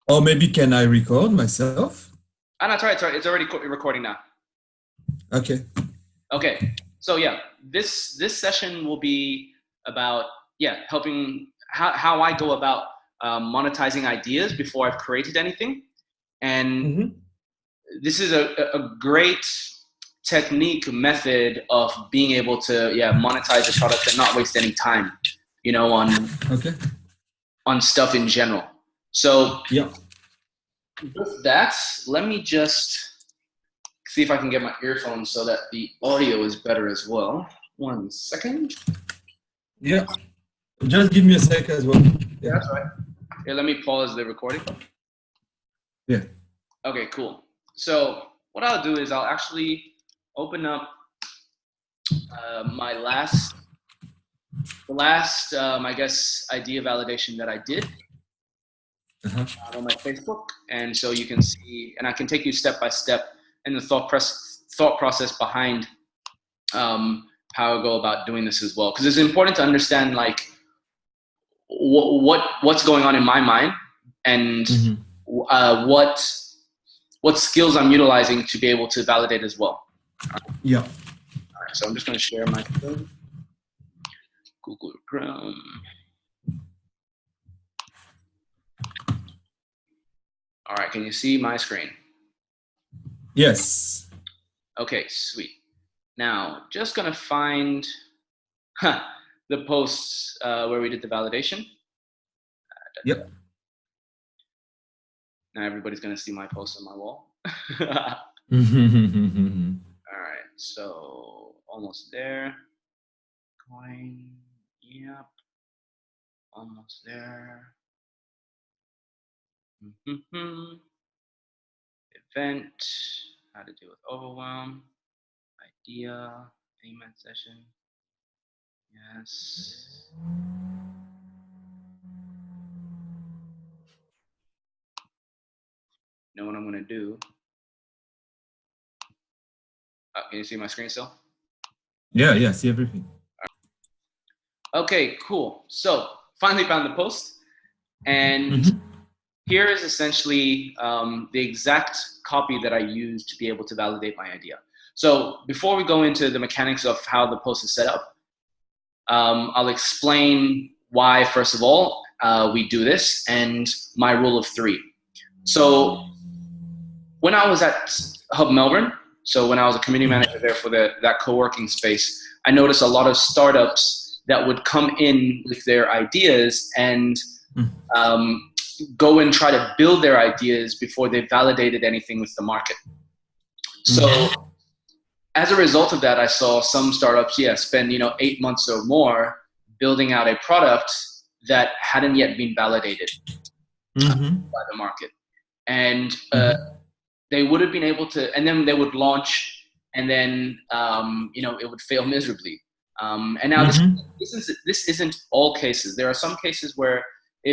Or maybe can I record myself? Ah, no, it's all right. It's all right. It's already recording now. Okay. Okay. So yeah, this session will be about helping how I go about monetizing ideas before I've created anything, and Hmm. this is a great technique method of being able to monetize the product and not waste any time, Okay. on stuff in general. So Yeah. with that, let me just see if I can get my earphones so that the audio is better as well. 1 second. Yeah. Just give me a sec as well. Yeah, Yeah. that's all right. Here, let me pause the recording. Yeah. Okay, cool. So what I'll do is I'll actually open up my the last I guess idea validation that I did Uh-huh. on my Facebook, and so you can see, and I can take you step by step in the thought process behind how I go about doing this as well, because it's important to understand like what's going on in my mind and Hmm. uh, what what skills I'm utilizing to be able to validate as well. Yeah. All right, so I'm just going to share my screen. Google Chrome. All right, can you see my screen? Yes. Okay, sweet. Now, just going to find the posts where we did the validation. Yep. Now everybody's going to see my post on my wall. All right, so almost there. Coin, yep, almost there. Event, how to deal with overwhelm, idea, payment session, yes. You know what I'm gonna do? Can you see my screen still? Yeah. Yeah. See everything. Okay, cool. So finally found the post, and Hmm. here is essentially the exact copy that I used to be able to validate my idea. So before we go into the mechanics of how the post is set up, I'll explain why, first of all, we do this and my rule of three. So when I was at Hub Melbourne, so when I was a community manager there for that co-working space, I noticed a lot of startups that would come in with their ideas and um, go and try to build their ideas before they validated anything with the market. So Hmm. as a result of that, I saw some startups, spend 8 months or more building out a product that hadn't yet been validated Hmm. by the market, and Hmm. they would have been able to, and then they would launch, and then it would fail miserably. And now Hmm. this isn't all cases. There are some cases where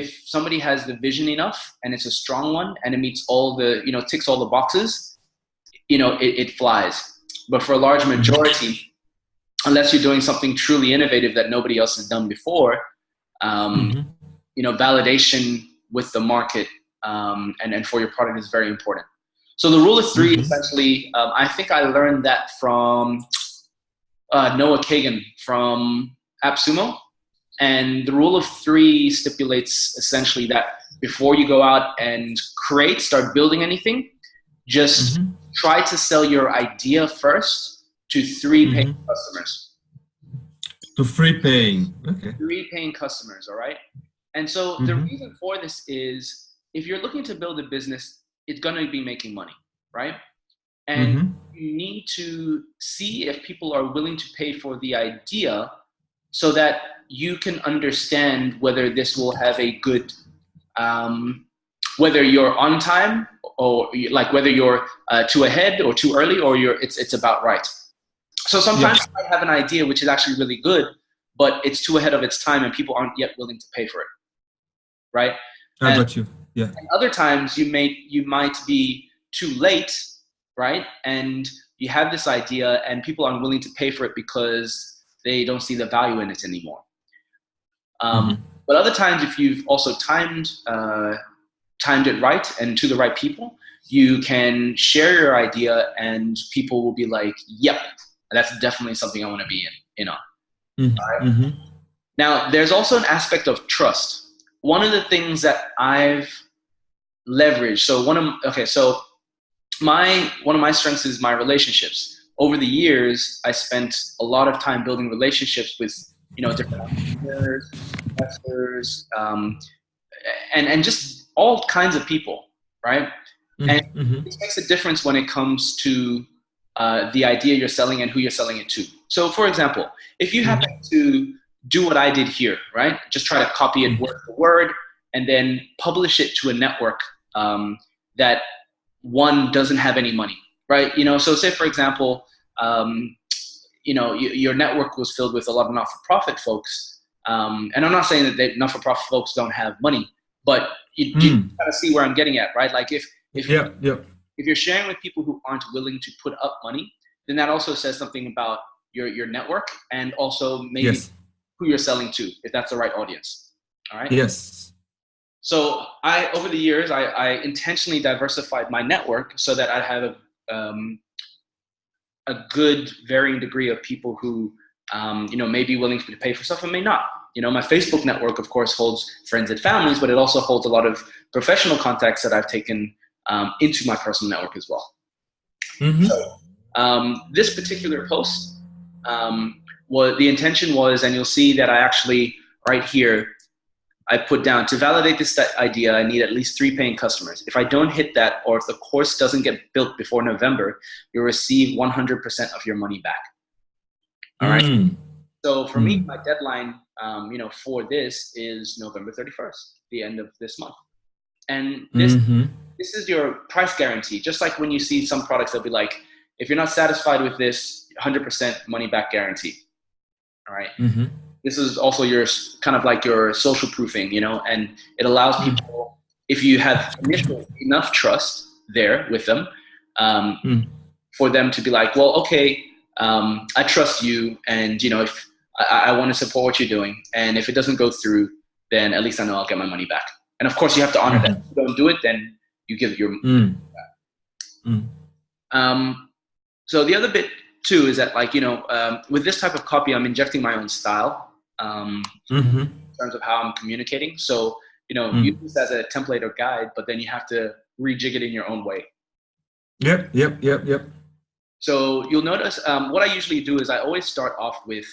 if somebody has the vision enough and it's a strong one and it meets all the ticks all the boxes, it flies. But for a large majority, unless you're doing something truly innovative that nobody else has done before, um, Hmm. validation with the market and for your product is very important. So the rule of three, Hmm. essentially, I think I learned that from Noah Kagan from AppSumo. And the rule of three stipulates essentially that before you go out and start building anything, just Hmm. try to sell your idea first to three paying Hmm. customers. To free paying. Okay. Three paying customers, all right? And so the Hmm. reason for this is if you're looking to build a business, it's going to be making money, right? And Hmm. you need to see if people are willing to pay for the idea so that you can understand whether this will have a good, um, whether you're on time or like whether you're too ahead or too early or it's about right. So Yeah. sometimes you might have an idea which is actually really good, but it's too ahead of its time and people aren't yet willing to pay for it, right? I And got you. Yeah. other times you might be too late, right? And you have this idea and people aren't willing to pay for it because they don't see the value in it anymore. Um, Hmm. but other times, if you've also timed timed it right and to the right people, you can share your idea and people will be like, yep, that's definitely something I want to be in on. Mm-hmm. Now, there's also an aspect of trust. One of the things that I've leveraged, so one of my strengths is my relationships. Over the years, I spent a lot of time building relationships with, different entrepreneurs, investors, and just all kinds of people, right? And it makes a difference when it comes to the idea you're selling and who you're selling it to. So, for example, if you happen to do what I did here, right? Just try to copy it word for word and then publish it to a network that one doesn't have any money, right? So say, for example, your network was filled with a lot of not-for-profit folks. And I'm not saying that not-for-profit folks don't have money, but you kind of see where I'm getting at, right? Like if you're sharing with people who aren't willing to put up money, then that also says something about your network and also maybe who you're selling to, if that's the right audience. All right. Yes. So over the years, I intentionally diversified my network so that I have a good varying degree of people who, may be willing to pay for stuff and may not. My Facebook network, of course, holds friends and families, but it also holds a lot of professional contacts that I've taken into my personal network as well. So this particular post, the intention was, and you'll see that I actually, right here, I put down, to validate this idea, I need at least 3 paying customers. If I don't hit that, or if the course doesn't get built before November, you'll receive 100% of your money back. All right. So for me, my deadline, for this is November 31st, the end of this month. And this is your price guarantee. Just like when you see some products, they'll be like, if you're not satisfied with this, 100% money back guarantee. All right. This is also your kind of like your social proofing, and it allows people, if you have enough trust there with them, for them to be like, well, okay, I trust you, and if I want to support what you're doing, and if it doesn't go through, then at least I know I'll get my money back. And of course, you have to honor that. If you don't do it, then you give your money back. So the other bit too is that, like, with this type of copy, I'm injecting my own style in terms of how I'm communicating. So, use this as a template or guide, but then you have to rejig it in your own way. Yep. So you'll notice what I usually do is I always start off with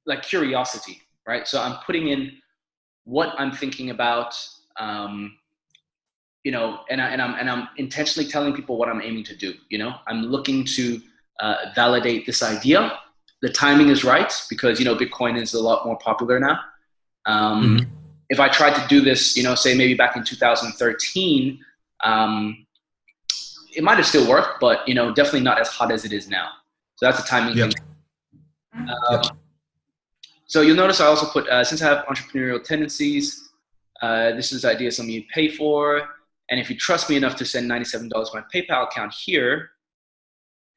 like curiosity, right? So I'm putting in what I'm thinking about, and I'm intentionally telling people what I'm aiming to do. I'm looking to validate this idea. The timing is right because Bitcoin is a lot more popular now. If I tried to do this, say maybe back in 2013, it might have still worked, but definitely not as hot as it is now. So that's a timing thing. So you'll notice I also put, since I have entrepreneurial tendencies, this is the idea something you pay for. And if you trust me enough to send $97 to my PayPal account here,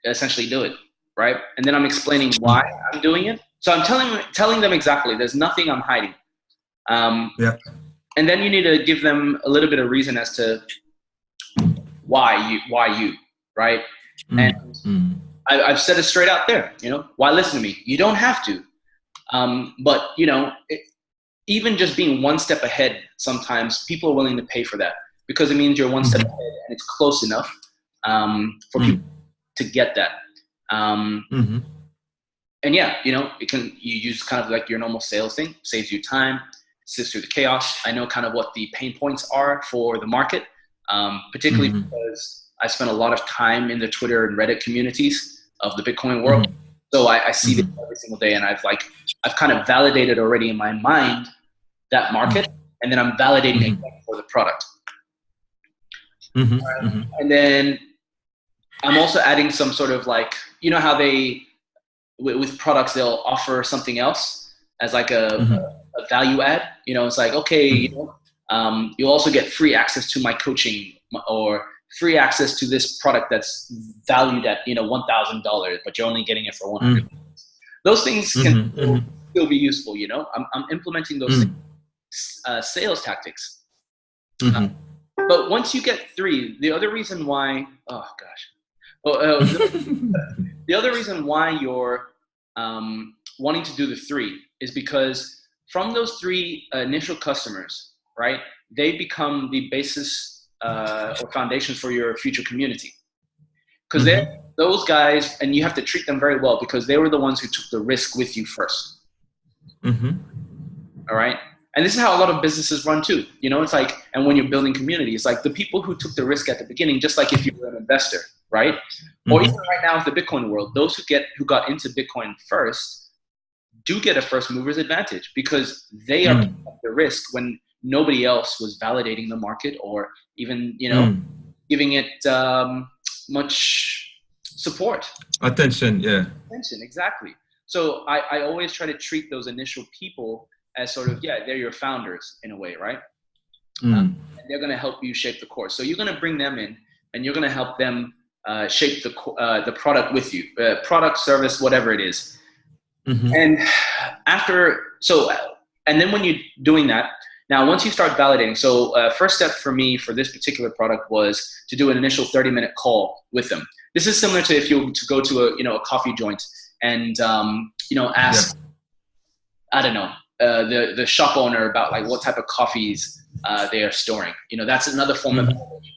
essentially do it, right? And then I'm explaining why I'm doing it. So I'm telling them exactly. There's nothing I'm hiding. And then you need to give them a little bit of reason as to why you, right? And I've said it straight out there. Why listen to me? You don't have to. But even just being one step ahead, sometimes people are willing to pay for that because it means you're one step ahead and it's close enough for people to get that. And yeah, you use kind of like your normal sales thing, saves you time, sifts through the chaos. I know kind of what the pain points are for the market, particularly because I spent a lot of time in the Twitter and Reddit communities of the Bitcoin world. So I see this every single day, and I've kind of validated already in my mind that market, and then I'm validating it for the product. And then I'm also adding some sort of like, how they, with products, they'll offer something else as like a value add. It's like, okay, you'll also get free access to my coaching or free access to this product that's valued at $1,000, but you're only getting it for $100. Those things can still be useful. I'm implementing those things sales tactics. Mm-hmm. But once you get 3, the other reason why, oh gosh, the other reason why you're wanting to do the 3 is because from those 3 initial customers, right, they become the basis or foundation for your future community. Because they're those guys, and you have to treat them very well because they were the ones who took the risk with you first. All right. And this is how a lot of businesses run too. You know, it's like, and when you're building community, it's like the people who took the risk at the beginning, just like if you were an investor, right? Or even right now with the Bitcoin world, those who got into Bitcoin first do get a first mover's advantage because they are picking up the risk when nobody else was validating the market or even, you know, giving it much support. Attention, yeah. Attention, exactly. So I always try to treat those initial people as sort of, yeah, they're your founders in a way, right? And they're going to help you shape the course. So you're going to bring them in and you're going to help them shape the product with you, product, service, whatever it is. And and then when you're doing that, now once you start validating, so first step for me for this particular product was to do an initial 30-minute call with them. This is similar to if you were to go to a coffee joint and ask, I don't know, the shop owner about like what type of coffees they are storing. You know, that's another form of validation.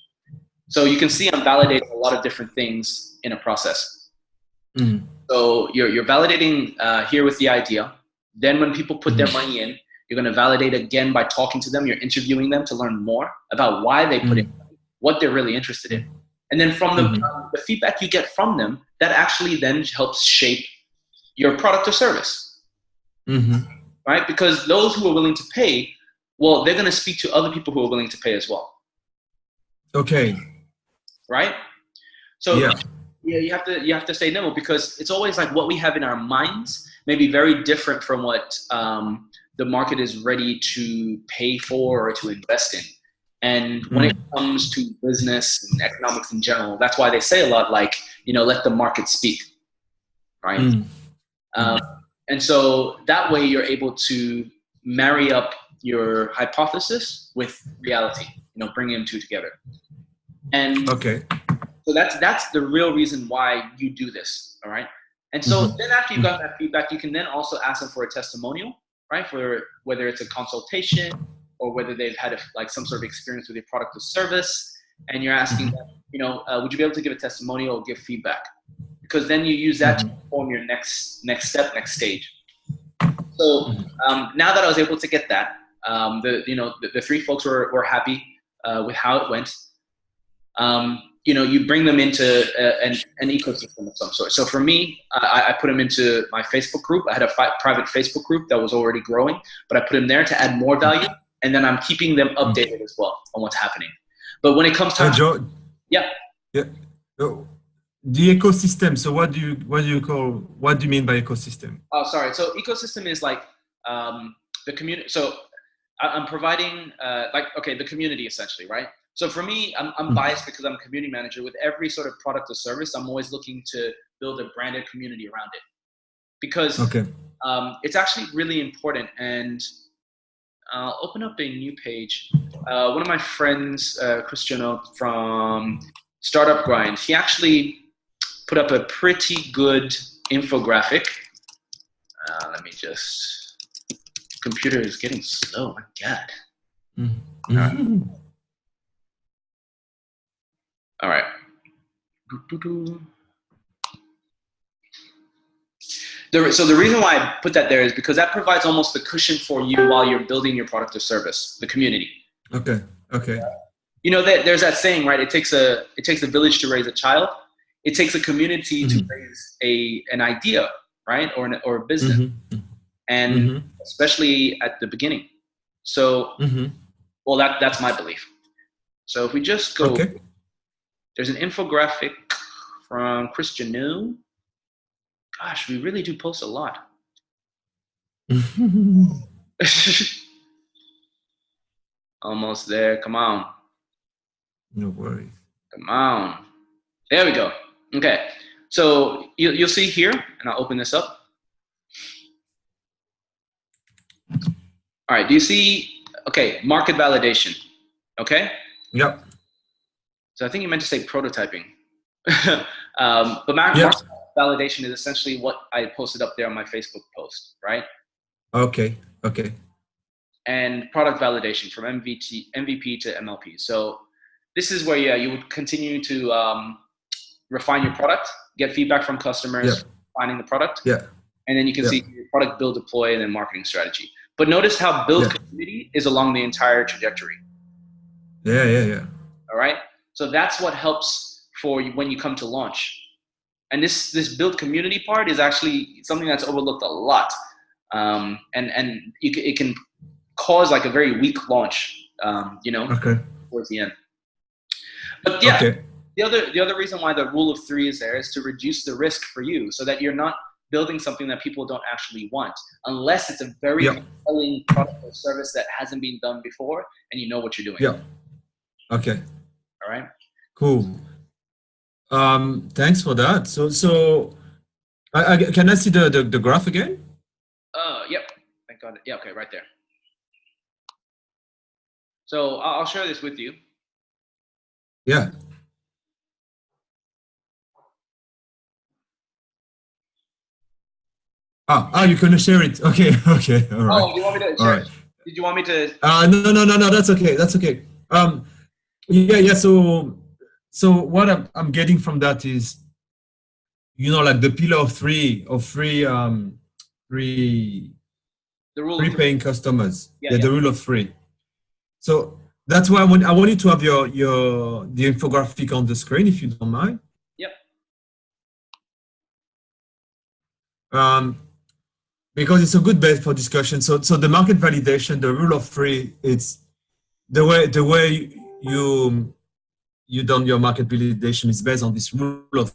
So you can see I'm validating a lot of different things in a process. So you're validating here with the idea. Then when people put their money in, you're going to validate again by talking to them. You're interviewing them to learn more about why they put in money, what they're really interested in. And then from the feedback you get from them, that actually then helps shape your product or service. Right? Because those who are willing to pay, well, they're going to speak to other people who are willing to pay as well. Okay. Right? So you have to say no, because it's always like what we have in our minds may be very different from what the market is ready to pay for or to invest in. And when it comes to business and economics in general, that's why they say a lot like, let the market speak, right? And so that way you're able to marry up your hypothesis with reality, bring them two together. And so that's the real reason why you do this, all right? And so then after you've got that feedback, you can then also ask them for a testimonial, right? For whether it's a consultation or whether they've had some sort of experience with your product or service, and you're asking them, would you be able to give a testimonial or give feedback? Because then you use that to inform your next step, next stage. So now that I was able to get that, the 3 folks were happy with how it went. You bring them into an ecosystem of some sort. So for me, I put them into my Facebook group. I had a private Facebook group that was already growing, but I put them there to add more value, and then I'm keeping them updated as well on what's happening. But when it comes time the ecosystem. So what do you mean by ecosystem? Oh, sorry. So ecosystem is like the community. So I'm providing the community essentially, right? So for me, I'm biased because I'm a community manager. With every sort of product or service, I'm always looking to build a branded community around it, because it's actually really important. And I'll open up a new page. One of my friends, Cristiano from Startup Grind, he actually put up a pretty good infographic. Let me just, computer is getting slow, my God. All right. So the reason why I put that there is because that provides almost the cushion for you while you're building your product or service, the community. Okay. There's that saying, right? It takes a village to raise a child. It takes a community to raise an idea, right? Or a business, and especially at the beginning. So, well, that's my belief. So if we just go, there's an infographic from Cristiano. Gosh, we really do post a lot. Almost there. Come on. No worries. Come on. There we go. Okay. So you'll see here, and I'll open this up. All right. Do you see Okay, market validation. Okay. Yep. So I think you meant to say prototyping. But market Yep. validation is essentially what I posted up there on my Facebook post, right? Okay. Okay. And product validation from MVP to MLP. So this is where, yeah, you would continue to refine your product, get feedback from customers, Yep. finding the product, Yeah. and then you can Yeah. see your product build, deploy, and then marketing strategy. But notice how build Yeah. community is along the entire trajectory. Yeah. Yeah. Yeah. All right. So that's what helps for you when you come to launch. And this build community part is actually something that's overlooked a lot, and it can cause like a very weak launch, Okay. towards the end. But yeah, Okay. the other reason why the rule of three is there is to reduce the risk for you, so that you're not building something that people don't actually want, unless it's a very Yep. compelling product or service that hasn't been done before, and you know what you're doing. Yep. Okay. All right. Cool. Thanks for that. So can I see the graph again? Yep. Thank God. Yeah. Okay. Right there. So I'll share this with you. Yeah. You're gonna share it. Okay. Okay. All right. Oh, you want me to All share? right. Did you want me to? No. That's okay. That's okay. Yeah. So what I'm getting from that is, like the pillar of three The rule of three. paying customers. Yeah. Yeah, Yeah. the rule of three. So that's why I want you to have the infographic on the screen, if you don't mind. Yep. Because it's a good base for discussion. So the market validation, the rule of three, it's the way you done your market validation is based on this rule of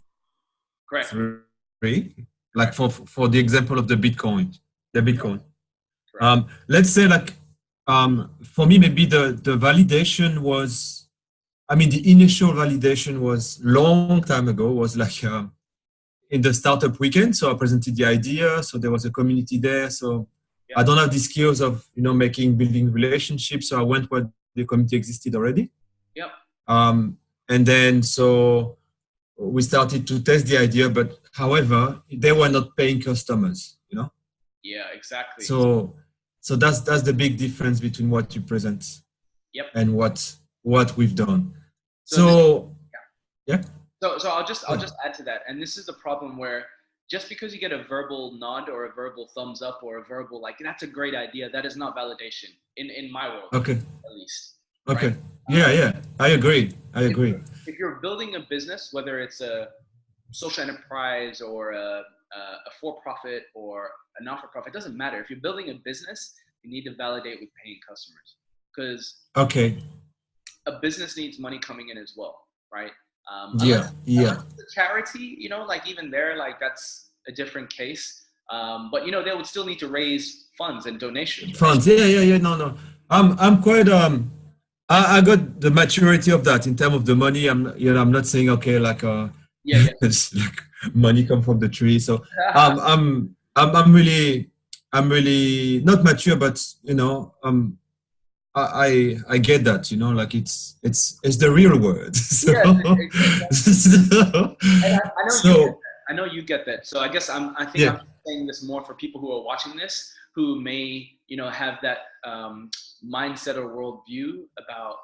Correct. three. Like for the example of the Bitcoin. Correct. Let's say for me maybe the validation was, the initial validation was long time ago, was like in the startup weekend. So I presented the idea. So there was a community there. So Yep. I don't have the skills of, building relationships. So I went where the community existed already. Yep. And then, so we started to test the idea, but however, they were not paying customers, Yeah, exactly. So that's the big difference between what you present, Yep. and what we've done. So yeah. So I'll just add to that. And this is the problem where just because you get a verbal nod or a verbal thumbs up or a verbal like that's a great idea, that is not validation in my world. Okay. At least. Okay. Right? Yeah. I agree. If you're building a business, whether it's a social enterprise or a for-profit or a not-for-profit, it doesn't matter. If you're building a business, you need to validate with paying customers, because a business needs money coming in as well, right? Unless it's a charity, like even there, like that's a different case. But they would still need to raise funds and donations. Funds, right? Yeah. No. I'm quite I got the maturity of that in terms of the money. I'm not saying okay it's like money come from the tree. So I'm really not mature, but I get that, like it's the real word. So, exactly. I know you get that. So I guess I'm saying this more for people who are watching this, who may, have that mindset or worldview about.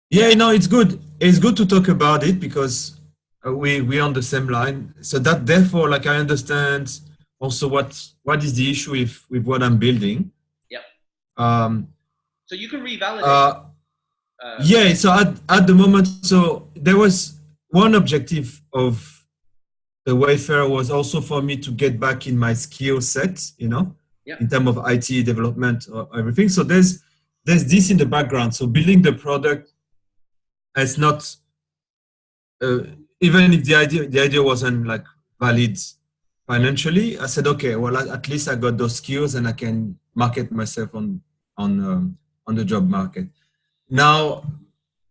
Yeah, it's good. It's good to talk about it because we're on the same line. So that therefore, I understand also what is the issue with what I'm building. Yep. So you can revalidate. Yeah. So at the moment, so there was one objective of the Wayfarer was also for me to get back in my skill set, in terms of IT development or everything. So there's this in the background. So building the product, it's not even if the idea wasn't valid financially. I said, okay, well at least I got those skills and I can market myself on the job market. Now,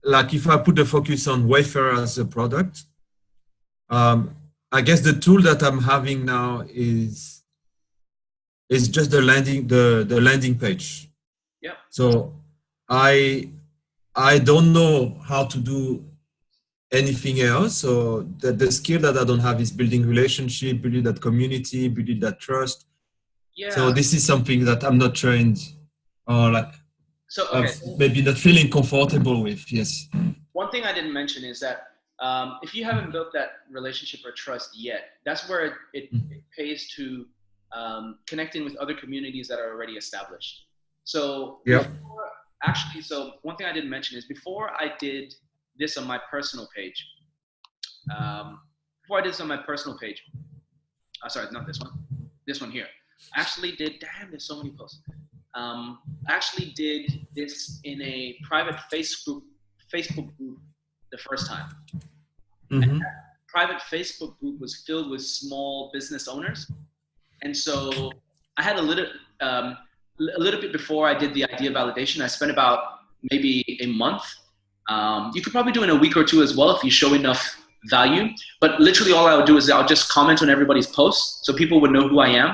if I put the focus on Wayfarer as a product, I guess the tool that I'm having now is just the landing page. Yep. So I don't know how to do anything else. So the skill that I don't have is building relationship, building that community, building that trust. So Yeah. this is something that I'm not trained or like So okay. maybe not feeling comfortable with. Yes. One thing I didn't mention is that if you haven't built that relationship or trust yet, that's where it pays to connecting with other communities that are already established. So Yeah. actually, so one thing I didn't mention is before I did this on my personal page, sorry, not this one here. I actually did, damn, there's so many posts. I actually did this in a private Facebook group the first time. Mm-hmm. And that private Facebook group was filled with small business owners. And so I had a little bit before I did the idea validation, I spent about maybe a month. You could probably do in a week or two as well if you show enough value. But literally all I would do is I'll just comment on everybody's posts so people would know who I am,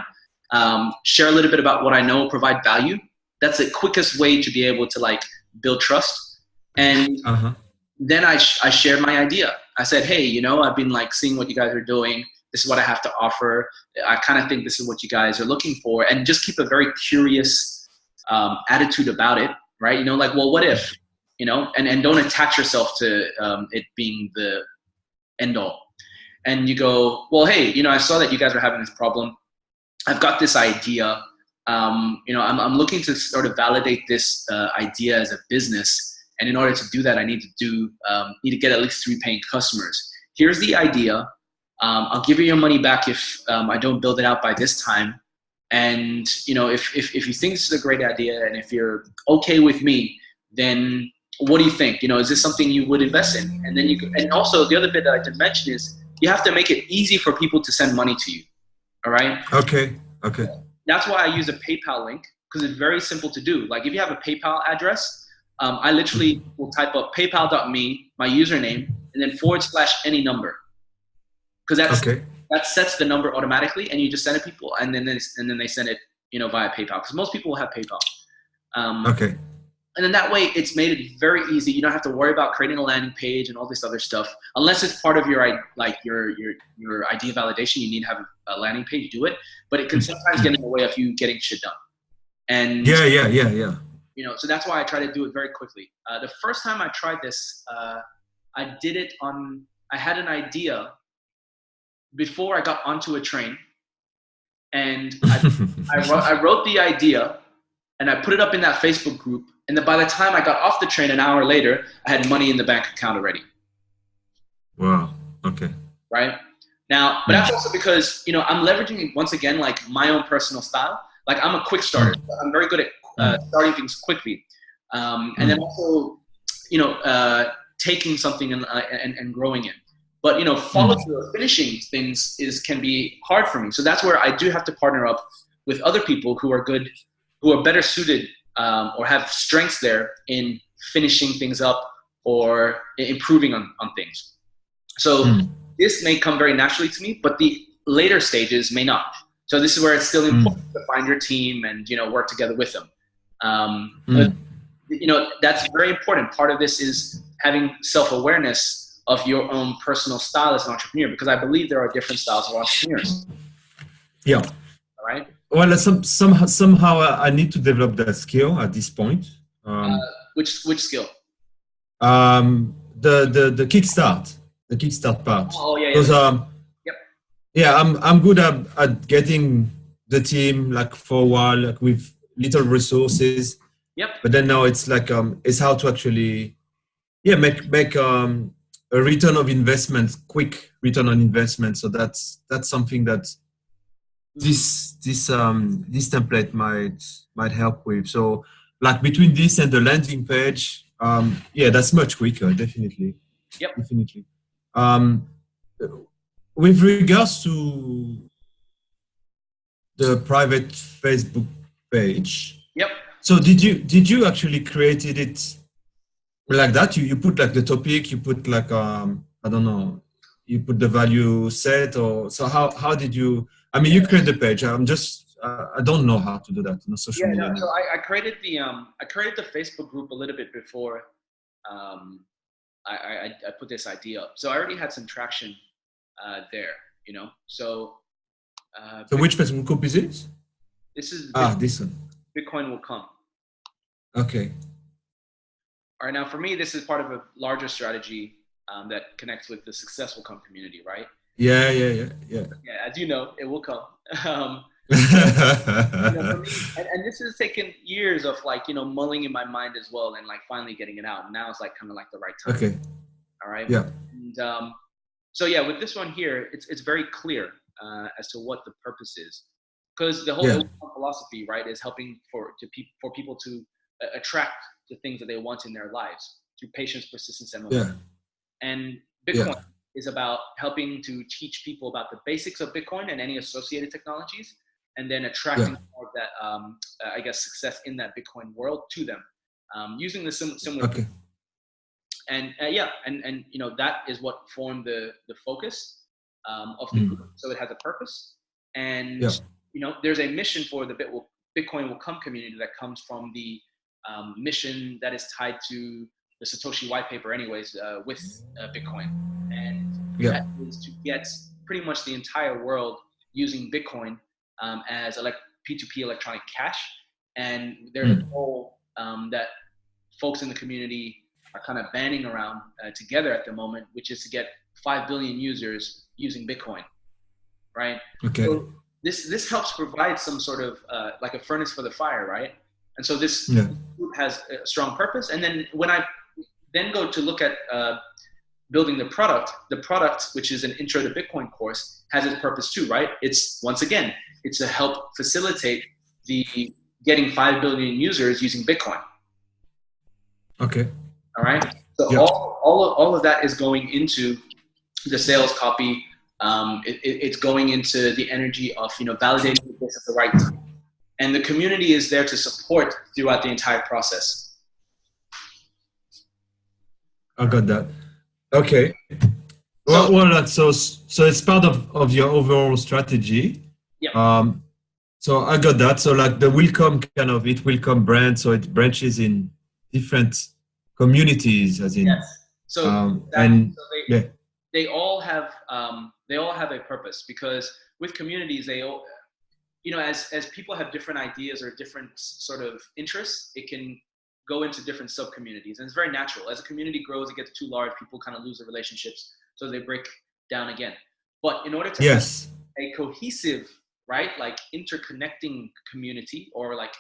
share a little bit about what I know, provide value. That's the quickest way to be able to like build trust. And then I shared my idea. I said, hey, you know, I've been like seeing what you guys are doing. This is what I have to offer. I kind of think this is what you guys are looking for, and just keep a very curious attitude about it, right? You know, like, well, what if, you know, and don't attach yourself to it being the end all. And you go, well, hey, you know, I saw that you guys are having this problem. I've got this idea. You know, I'm looking to sort of validate this idea as a business. And in order to do that, I need to get at least 3 paying customers. Here's the idea. I'll give you your money back if I don't build it out by this time. And you know, if you think this is a great idea, and if you're okay with me, then what do you think? You know, is this something you would invest in? And then and also the other bit that I did mention is you have to make it easy for people to send money to you. All right. Okay. That's why I use a PayPal link, because it's very simple to do. Like if you have a PayPal address, I literally will type up paypal.me, my username, and then / any number. Because that sets the number automatically, and you just send it to people, and then they send it, you know, via PayPal. Because most people will have PayPal. And then that way, it's made it very easy. You don't have to worry about creating a landing page and all this other stuff, unless it's part of your idea validation. You need to have a landing page, do it, but it can sometimes get in the way of you getting shit done. And yeah. You know, so that's why I try to do it very quickly. The first time I tried this, I did it on. I had an idea before I got onto a train, and I wrote the idea, and I put it up in that Facebook group. And then by the time I got off the train an hour later, I had money in the bank account already. Wow. Okay. Right now, but that's also because, you know, I'm leveraging once again like my own personal style. Like I'm a quick starter. I'm very good at starting things quickly, and then also, you know, taking something and growing it. But you know, follow through finishing things can be hard for me. So that's where I do have to partner up with other people who are good, who are better suited or have strengths there in finishing things up or improving on things. So this may come very naturally to me, but the later stages may not. So this is where it's still important to find your team and, you know, work together with them. But, you know, that's very important. Part of this is having self-awareness of your own personal style as an entrepreneur, because I believe there are different styles of entrepreneurs. Yeah. All right. Well, somehow I need to develop that skill at this point. Which skill? The kickstart part. Oh yeah. Because yeah, I'm good at getting the team like for a while, like with little resources. Yep. But then now it's like it's how to actually make a return of investment, quick return on investment. So that's something that this template might help with. So like between this and the landing page, that's much quicker, definitely. Yep. Definitely. With regards to the private Facebook page. Yep. So did you actually created it like that? You put like the topic, you put like I don't know, you put the value set, or so how did you? I mean, you create the page. I'm just I don't know how to do that on social Yeah, media. no, so I created the Facebook group a little bit before I put this idea up. So I already had some traction there, you know. So So which Facebook group is it? this is This one. Bitcoin will come. Okay. All right, now for me, this is part of a larger strategy that connects with the successful come community, right? Yeah. Yeah, as you know, it will come. For me, and this has taken years of like, mulling in my mind as well, and like finally getting it out. And now it's like kind of like the right time. Okay. All right. Yeah. And so yeah, with this one here, it's very clear as to what the purpose is, because the whole philosophy, right, is helping for people to attract the things that they want in their lives through patience, persistence, and momentum. And Bitcoin is about helping to teach people about the basics of Bitcoin and any associated technologies, and then attracting more of that, I guess, success in that Bitcoin world to them, using the similar. Okay. And and that is what formed the focus of the group. So it has a purpose, and there's a mission for the Bitcoin will come community that comes from the mission that is tied to the Satoshi white paper, anyways, with Bitcoin, and that is to get pretty much the entire world using Bitcoin as P2P electronic cash. And there's a goal that folks in the community are kind of banding around together at the moment, which is to get 5 billion users using Bitcoin, right? Okay. So this helps provide some sort of like a furnace for the fire, right? And so this group has a strong purpose. And then when I then go to look at building the product, which is an intro to Bitcoin course, has its purpose too, right? It's, once again, it's to help facilitate the getting 5 billion users using Bitcoin. Okay. All right. So all of that is going into the sales copy. It's going into the energy of validating this at the right time, and the community is there to support throughout the entire process. I got that. Okay. Well, so it's part of your overall strategy. Yeah. So I got that. So like the it will come brand. So it branches in different communities, as in. Yes. So they all have a purpose, because with communities, they all, as people have different ideas or different sort of interests, it can go into different sub communities, and it's very natural. As a community grows, it gets too large, people kind of lose their relationships, so they break down again. But in order to have a cohesive, right, like interconnecting community, or like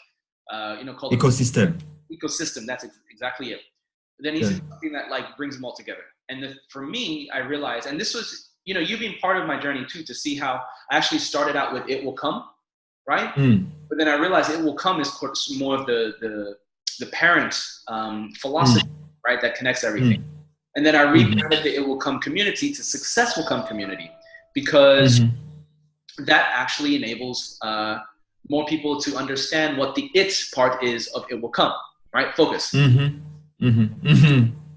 called ecosystem. That's exactly it. There needs to be something that like brings them all together. And for me, I realized, and this was, you've been part of my journey too, to see how I actually started out with it will come, right? But then I realized it will come is more of the parent philosophy, right, that connects everything. And then I rebranded the it will come community to successful come community, because that actually enables more people to understand what the it part is of it will come, right? Focus.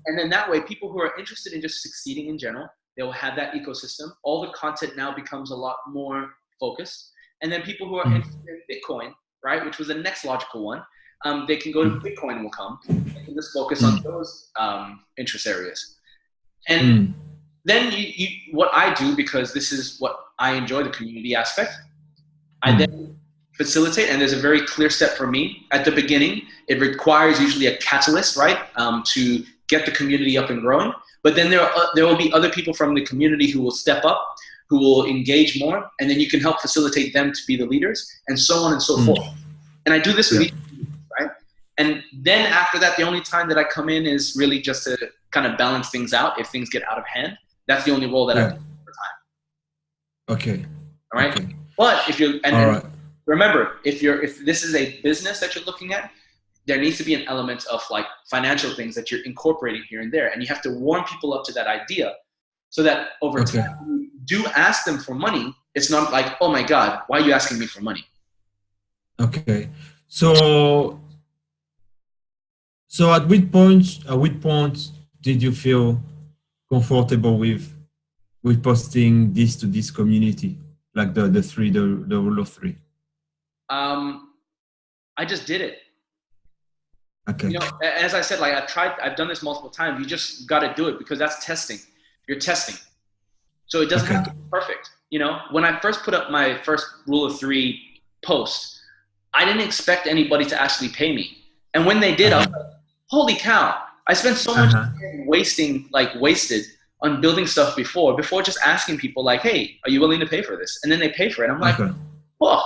And then that way, people who are interested in just succeeding in general, they will have that ecosystem. All the content now becomes a lot more focused. And then people who are interested in Bitcoin, right, which was the next logical one, they can go to Bitcoin will come and just focus on those interest areas. And then what I do, because this is what I enjoy, the community aspect, I then facilitate, and there's a very clear step for me. At the beginning, it requires usually a catalyst, right, to get the community up and growing. But then there will be other people from the community who will step up, who will engage more, and then you can help facilitate them to be the leaders, and so on and so forth. And I do this with each, right? And then after that, the only time that I come in is really just to kind of balance things out if things get out of hand. That's the only role that I do for time. Okay. All right. Okay. But if you're, and remember, if this is a business that you're looking at, there needs to be an element of like financial things that you're incorporating here and there. And you have to warm people up to that idea, so that over time, when you do ask them for money, it's not like, oh my God, why are you asking me for money? Okay. So at which point did you feel comfortable with posting this to this community, like the rule of three? I just did it. Okay. You know, as I said, like I've done this multiple times. You just got to do it because that's testing. You're testing. So it doesn't have to be perfect. You know, when I first put up my first rule of 3 post, I didn't expect anybody to actually pay me. And when they did, I was like, holy cow, I spent so much time wasted on building stuff before just asking people like, hey, are you willing to pay for this? And then they pay for it. I'm like, whoa,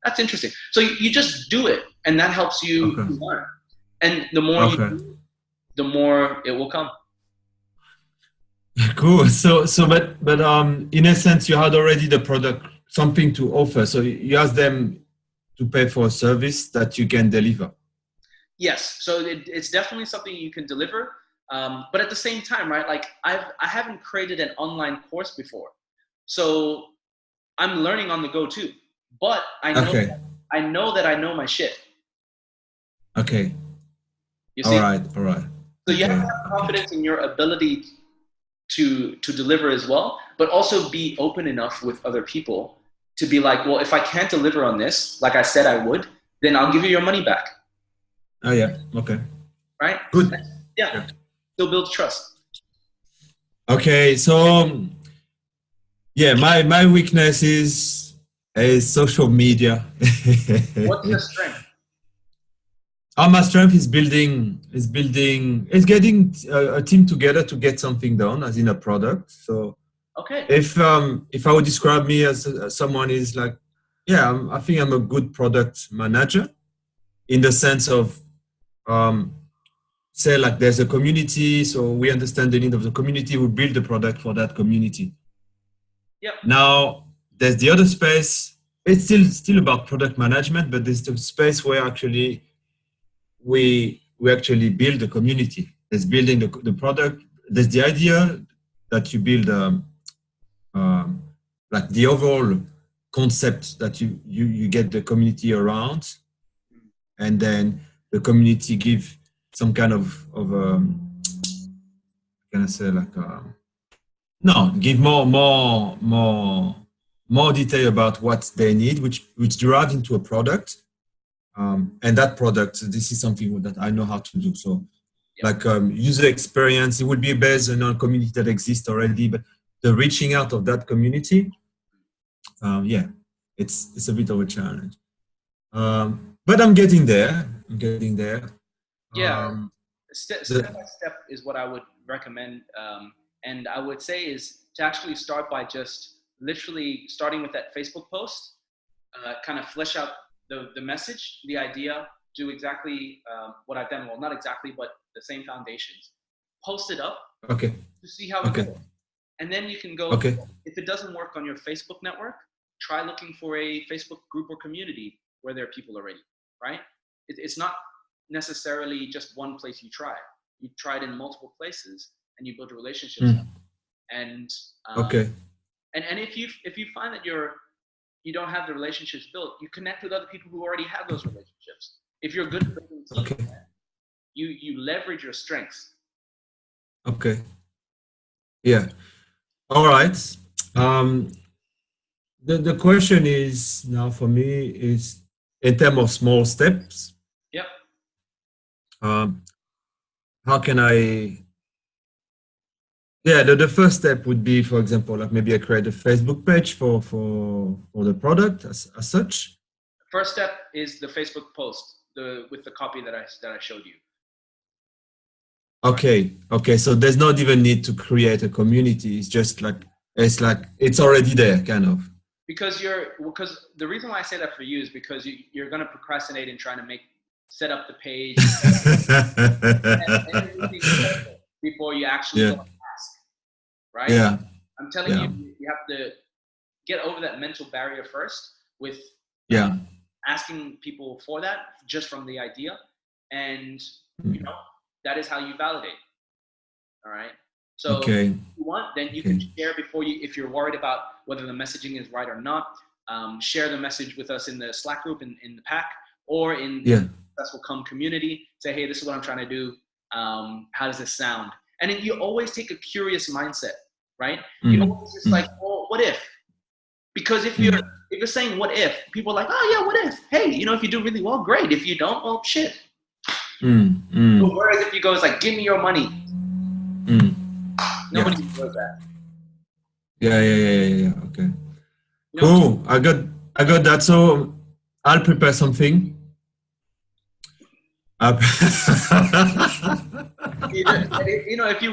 that's interesting. So you just do it, and that helps you learn. And the more you do, the more it will come. Cool. But in a sense, you had already the product, something to offer. So you ask them to pay for a service that you can deliver. Yes. So it's definitely something you can deliver. But at the same time, right? Like I haven't created an online course before, so I'm learning on the go too. But I know that I know my shit. Okay. You see? All right. So you have to have confidence in your ability to deliver as well, but also be open enough with other people to be like, well, if I can't deliver on this, like I said I would, then I'll give you your money back. Oh yeah. Okay. Right? Good. Yeah. Still builds trust. Okay. So yeah, my weakness is social media. What's your strength? My strength is getting a team together to get something done, as in a product. So if I would describe me as someone is like, yeah, I think I'm a good product manager, in the sense of say like there's a community, so we understand the need of the community, we build the product for that community. Yep. Now there's the other space. It's still about product management, but there's the space where actually we actually build the community. There's building the product. There's the idea that you build like the overall concept that you get the community around, and then the community give some kind of can I say like give more detail about what they need, which derives into a product. And that product, this is something that I know how to do. So like user experience, it would be based on a community that exists already, but the reaching out of that community, yeah, it's a bit of a challenge. But I'm getting there. Yeah, step by step is what I would recommend. And I would say is to actually start by just literally starting with that Facebook post, kind of flesh out the message, the idea, do exactly what I've done. Well, not exactly, but the same foundations. Post it up to see how it goes. And then you can go, if it doesn't work on your Facebook network, try looking for a Facebook group or community where there are people already, right? It's not necessarily just one place you try. You try it in multiple places and you build relationships. And and if you find that you don't have the relationships built, you connect with other people who already have those relationships. If you're good at building teams, you leverage your strengths. Okay. Yeah. All right. The question is now for me is in terms of small steps. Yep. How can I? Yeah, the first step would be, for example, like maybe I create a Facebook page for the product as such. First step is the Facebook post, with the copy that I showed you. Okay. So there's not even need to create a community. It's just like it's already there, kind of. Because the reason why I say that for you is because you're going to procrastinate in trying to set up the page and everything before you actually go and ask, right? Yeah. I'm telling you, you have to get over that mental barrier first with asking people for that just from the idea, and that is how you validate. All right. So if you want, then you can share if you're worried about whether the messaging is right or not, share the message with us in the Slack group in the pack or in the Successful Come community. Say, hey, this is what I'm trying to do. How does this sound? And then you always take a curious mindset, right? You always just like, well, what if? Because if If you're saying what if, people are like, oh yeah, what if? Hey, you know, if you do really well, great. If you don't, well, shit. But whereas if you go, it's like, give me your money. Nobody does that. Yeah. Okay. You know, Cool. I got that. So I'll prepare something. you know, if you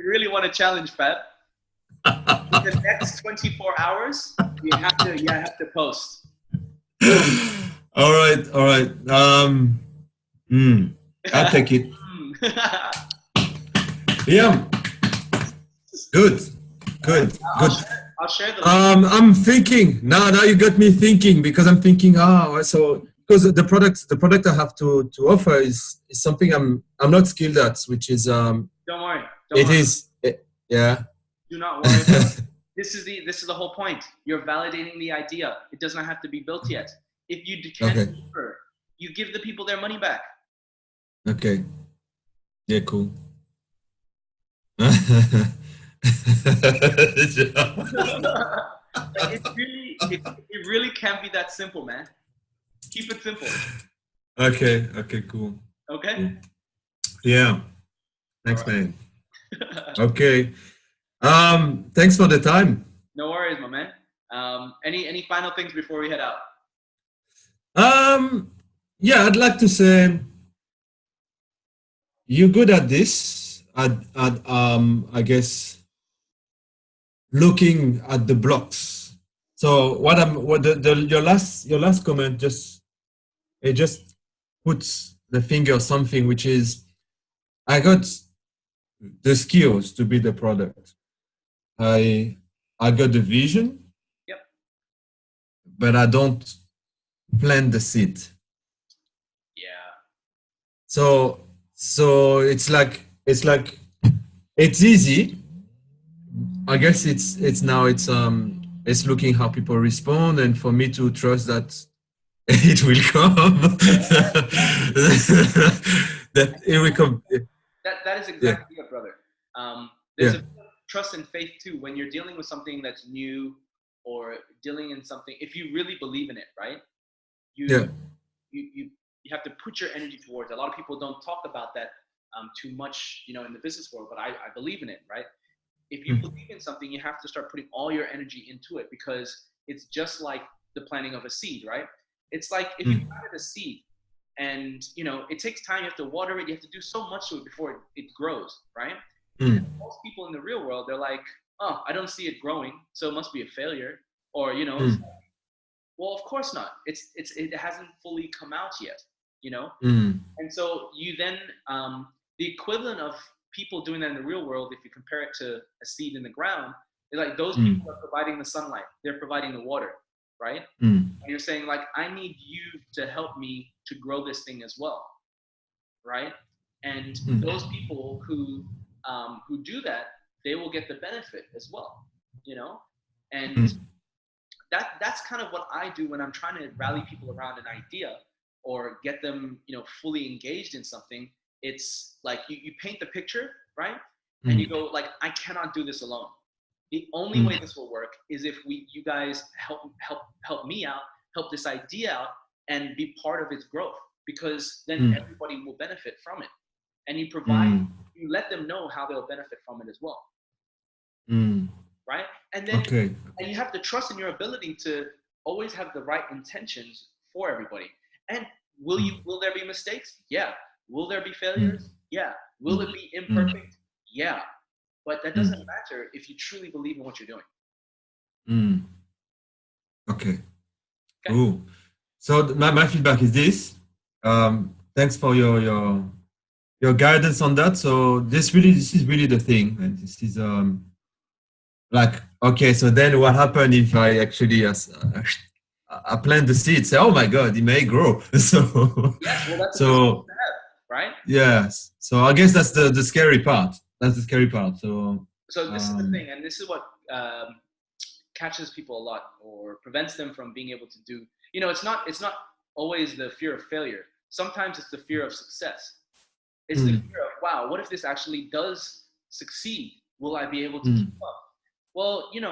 really want to challenge Fab, in the next 24 hours, you have to post. All right. I'll take it. Yeah. Good. I'll share the link. I'm thinking now. Now you got me thinking, because I'm thinking. So because the product I have to offer is something I'm not skilled at, which is Don't worry. Yeah. Do not worry. This is the whole point. You're validating the idea. It does not have to be built yet. If you can't deliver, you give the people their money back. Okay. Yeah. Cool. It really can't be that simple, man. Keep it simple. Okay. Cool. Okay. Cool. Yeah. Thanks, man. Okay. Thanks for the time. No worries, my man. Any final things before we head out? Yeah, I'd like to say you're good at this. I guess looking at the blocks. So your last comment just puts the finger on something, which is I got the skills to be the product. I got the vision. Yep. But I don't plant the seed. Yeah. So it's like it's easy. I guess it's looking how people respond, and for me to trust that it will come. That it will come. That is exactly it, brother. There's a trust and faith too when you're dealing with something that's new or dealing in something. If you really believe in it, right? You have to put your energy towards it. A lot of people don't talk about that too much, you know, in the business world, but I believe in it, right? If you believe in something, you have to start putting all your energy into it, because it's just like the planting of a seed, right? It's like if you planted a seed and, you know, it takes time. You have to water it. You have to do so much to it before it grows, right? And most people in the real world, they're like, oh, I don't see it growing, so it must be a failure. Or, you know, well, of course not. It hasn't fully come out yet, you know? And so you then, the equivalent of people doing that in the real world, if you compare it to a seed in the ground, is like those people are providing the sunlight. They're providing the water, right? And you're saying like, I need you to help me to grow this thing as well, right? And those people who do that, they will get the benefit as well, you know? And that's kind of what I do when I'm trying to rally people around an idea or get them, you know, fully engaged in something. It's like you paint the picture, right? And you go like, I cannot do this alone. The only way this will work is if you guys help me out, help this idea out, and be part of its growth, because then everybody will benefit from it. And you let them know how they'll benefit from it as well. Right? And then and you have to trust in your ability to always have the right intentions for everybody. And will there be mistakes? Yeah. Will there be failures? Yeah. Will it be imperfect? Yeah. But that doesn't matter if you truly believe in what you're doing. Okay. Cool. So my feedback is this. Thanks for your guidance on that. So this is really the thing, and this is like, okay, so then what happened if I actually I plant the seed, say, oh my God, it may grow. So yes, well, that's so right? Yes. So I guess that's the scary part. That's the scary part. So this is the thing, and this is what catches people a lot or prevents them from being able to do, you know, it's not always the fear of failure. Sometimes it's the fear of success. It's the fear of, wow, what if this actually does succeed? Will I be able to keep up? Well, you know,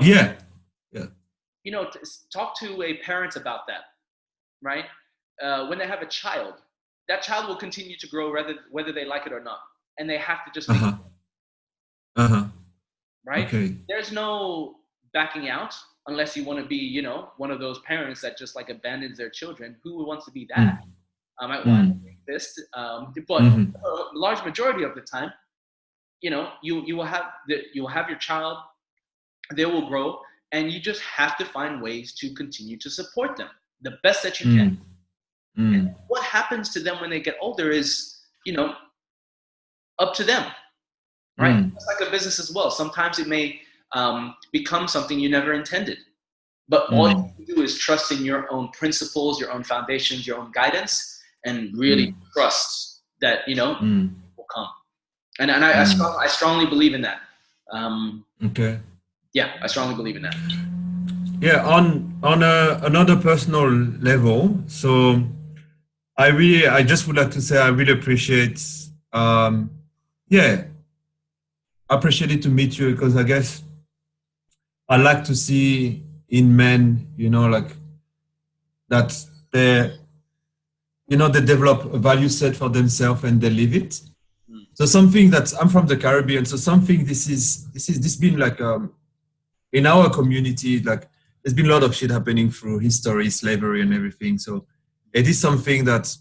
you know, talk to a parent about that, right? When they have a child, that child will continue to grow whether they like it or not, and they have to just make it, right? Okay. There's no backing out unless you want to be, you know, one of those parents that just like abandons their children. Who wants to be that? I might want to exist, but a large majority of the time, you know, you will have your child, they will grow, and you just have to find ways to continue to support them the best that you can. And what happens to them when they get older is, you know, up to them, right? It's like a business as well. Sometimes it may become something you never intended, but all you can do is trust in your own principles, your own foundations, your own guidance, and really trust that, you know, it will come. And I strongly believe in that. Okay. Yeah, I strongly believe in that. Yeah, on another personal level. So I just would like to say I really appreciate appreciate it to meet you, because I guess I like to see in men, you know, like that they, you know, they develop a value set for themselves and they live it. So something that I'm from the Caribbean, so something this been like in our community, like there's been a lot of shit happening through history, slavery and everything. So it is something that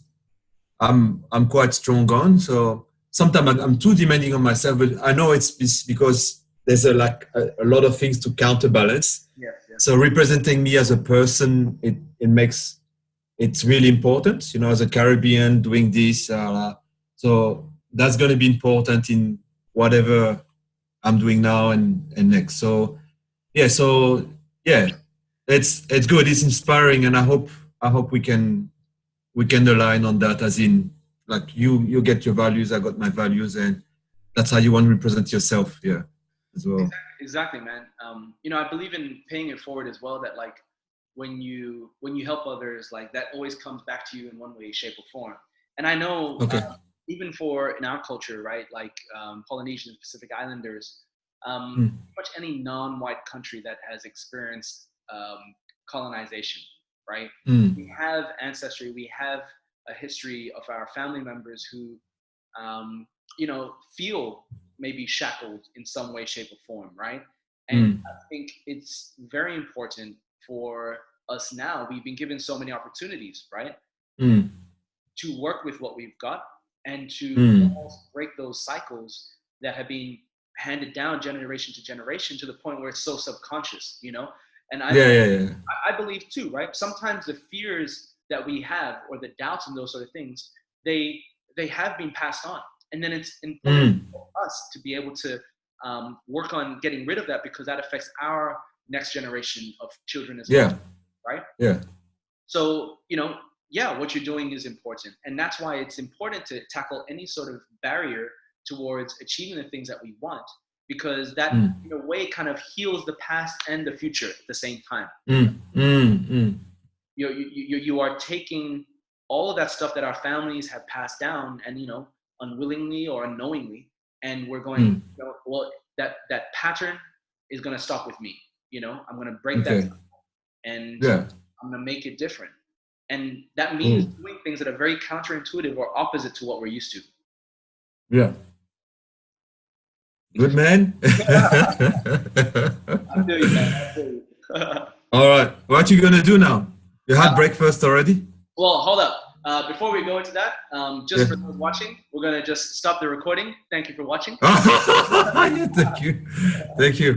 I'm quite strong on. So sometimes I'm too demanding on myself, but I know it's because there's a lot of things to counterbalance. Yeah. So representing me as a person, it's really important, you know, as a Caribbean doing this. So that's going to be important in whatever I'm doing now and next. So yeah, it's good. It's inspiring, and I hope we can align on that. As in, like you get your values, I got my values, and that's how you want to represent yourself. Yeah, as well. Exactly, man. You know, I believe in paying it forward as well. That like when you help others, like that always comes back to you in one way, shape, or form. And I know even in our culture, right? Like Polynesian Pacific Islanders, pretty much any non-white country that has experienced colonization, right? We have ancestry, we have a history of our family members who, you know, feel maybe shackled in some way, shape, or form, right? And I think it's very important for us now. We've been given so many opportunities, right? To work with what we've got and to almost break those cycles that have been handed down generation to generation to the point where it's so subconscious, you know? And I believe too, right? Sometimes the fears that we have or the doubts and those sort of things, they have been passed on. And then it's important for us to be able to work on getting rid of that, because that affects our next generation of children as well, right? Yeah. So, you know, what you're doing is important. And that's why it's important to tackle any sort of barrier towards achieving the things that we want, because that in a way kind of heals the past and the future at the same time. You are taking all of that stuff that our families have passed down, and, you know, unwillingly or unknowingly, and we're going, you know, well, that pattern is going to stop with me. You know, I'm going to break that, and I'm going to make it different. And that means doing things that are very counterintuitive or opposite to what we're used to. Yeah. Good man. I feel you, man. I feel you. All right. What you gonna do now? You had breakfast already? Well, hold up. Before we go into that, just for those watching, we're gonna just stop the recording. Thank you for watching. Thank you. Thank you.